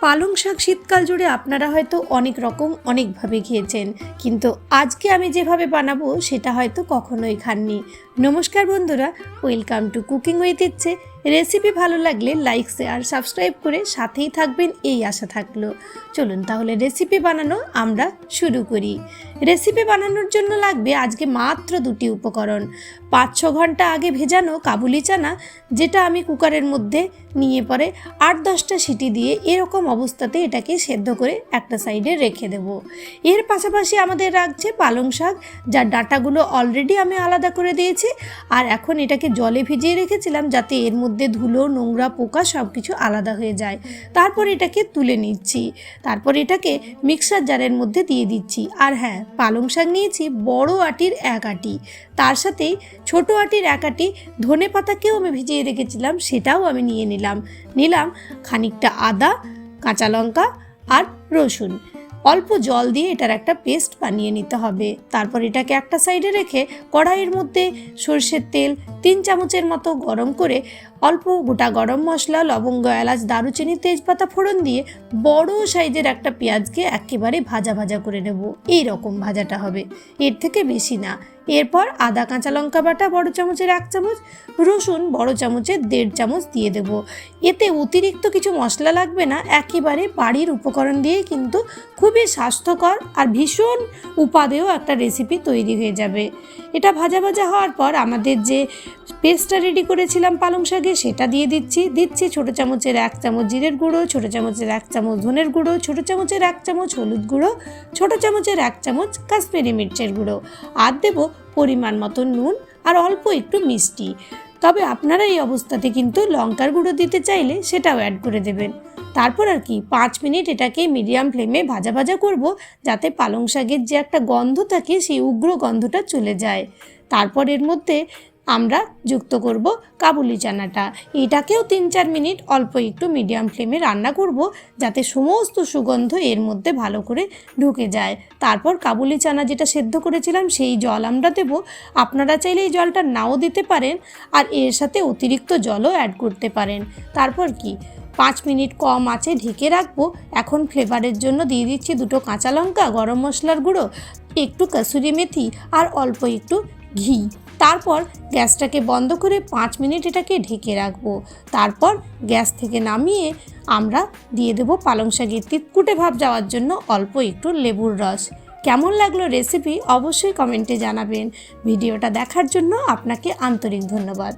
পালং শাক শীতকাল জুড়ে আপনারা হয়তো অনেক রকম অনেকভাবে খেয়েছেন, কিন্তু আজকে আমি যেভাবে বানাবো সেটা হয়তো কখনোই খাননি। নমস্কার বন্ধুরা, ওয়েলকাম টু কুকিং উইথ ইচ্ছে। রেসিপি ভালো লাগলে লাইক শেয়ার সাবস্ক্রাইব করে সাথেই থাকবেন এই আশা থাকলো। চলুন তাহলে রেসিপি বানানো আমরা শুরু করি। রেসিপি বানানোর জন্য লাগবে আজকে মাত্র দুটি উপকরণ। 5-6 ঘন্টা আগে ভেজানো কাবুলি চানা, যেটা আমি কুকারের মধ্যে নিয়ে পরে 8-10টা সিটি দিয়ে এরকম অবস্থাতে এটাকে সেদ্ধ করে একটা সাইডে রেখে দেব। এর পাশাপাশি আমাদের রাখছে পালং শাক, যার ডাঁটাগুলো অলরেডি আমি আলাদা করে দিয়েছি, আর এখন এটাকে জলে ভিজিয়ে রেখেছিলাম যাতে এর মধ্যে ধুলো নোংরা পোকা সব কিছু আলাদা হয়ে যায়। তারপর এটাকে তুলে নিচ্ছি, তারপর এটাকে মিক্সার জারের মধ্যে দিয়ে দিচ্ছি। আর হ্যাঁ, পালং শাক নিয়েছি বড় আটির 1 আটি, তার সাথেই ছোট আটির 1 আটি ধনে পাতাকেও আমি ভিজিয়ে রেখেছিলাম, সেটাও আমি নিয়ে নিলাম খানিকটা আদা, কাঁচা লঙ্কা আর রসুন। অল্প জল দিয়ে এটার একটা পেস্ট বানিয়ে নিতে হবে। তারপর এটাকে একটা সাইডে রেখে কড়াইয়ের মধ্যে সরষের তেল 3 চামচের মতো গরম করে অল্প গোটা গরম মশলা, লবঙ্গ, এলাচ, দারুচিনি, তেজপাতা ফোড়ন দিয়ে বড় সাইজের একটা পেঁয়াজকে একেবারে ভাজা ভাজা করে নেব। এই রকম ভাজাটা হবে, এর থেকে বেশি না। এরপর আদা কাঁচা লঙ্কা বাটা বড় চামচের 1 চামচ, রসুন বড় চামচের 1.5 চামচ দিয়ে দেব। এতে অতিরিক্ত কিছু মশলা লাগবে না, একেবারে বাড়ির উপকরণ দিয়ে কিন্তু খুবই স্বাস্থ্যকর আর ভীষণ উপাদেয় একটা রেসিপি তৈরি হয়ে যাবে। এটা ভাজা ভাজা হওয়ার পর আমাদের যে পেস্টটা রেডি করেছিলাম পালং শাকে, সেটা দিয়ে দিচ্ছি ছোটো চামচের 1 চামচ জিরের গুঁড়ো, ছোটো চামচের 1 চামচ ধনের গুঁড়ো, ছোটো চামচের 1 চামচ হলুদ গুঁড়ো, ছোটো চামচের 1 চামচ কাশ্মীরি মির্চের গুঁড়ো, আর দেবো পরিমাণ মতো নুন আর অল্প একটু মিষ্টি। তবে আপনারা এই অবস্থাতে কিন্তু লঙ্কার গুঁড়ো দিতে চাইলে সেটাও অ্যাড করে দেবেন। তারপর আর কি 5 মিনিট এটাকে মিডিয়াম ফ্লেমে ভাজা ভাজা করব, যাতে পালং শাকের যে একটা গন্ধ থাকে সেই উগ্র গন্ধটা চলে যায়। তারপর এর মধ্যে আমরা যুক্ত করব কাবুলি চানাটা। এটাকেও 3-4 মিনিট অল্প একটু মিডিয়াম ফ্লেমে রান্না করব, যাতে সমস্ত সুগন্ধ এর মধ্যে ভালো করে ঢুকে যায়। তারপর কাবুলি চানা যেটা সেদ্ধ করেছিলাম সেই জল আমরা দেব। আপনারা চাইলে এই জলটা নাও দিতে পারেন, আর এর সাথে অতিরিক্ত জলও অ্যাড করতে পারেন। তারপর কি 5 মিনিট কম আঁচে ঢেকে রাখবো। এখন ফ্লেভারের জন্য দিয়ে দিচ্ছি 2টো কাঁচা লঙ্কা, গরম মশলার গুঁড়ো, একটু কসুরি মেথি আর অল্প একটু ঘি। তারপর গ্যাসটাকে বন্ধ করে 5 মিনিট এটাকে ঢেকে রাখবো। তারপর গ্যাস থেকে নামিয়ে আমরা দিয়ে দেবো পালং শাকের তিতকুটে ভাব যাওয়ার জন্য অল্প একটু লেবুর রস। কেমন লাগলো রেসিপি অবশ্যই কমেন্টে জানাবেন। ভিডিওটা দেখার জন্য আপনাকে আন্তরিক ধন্যবাদ।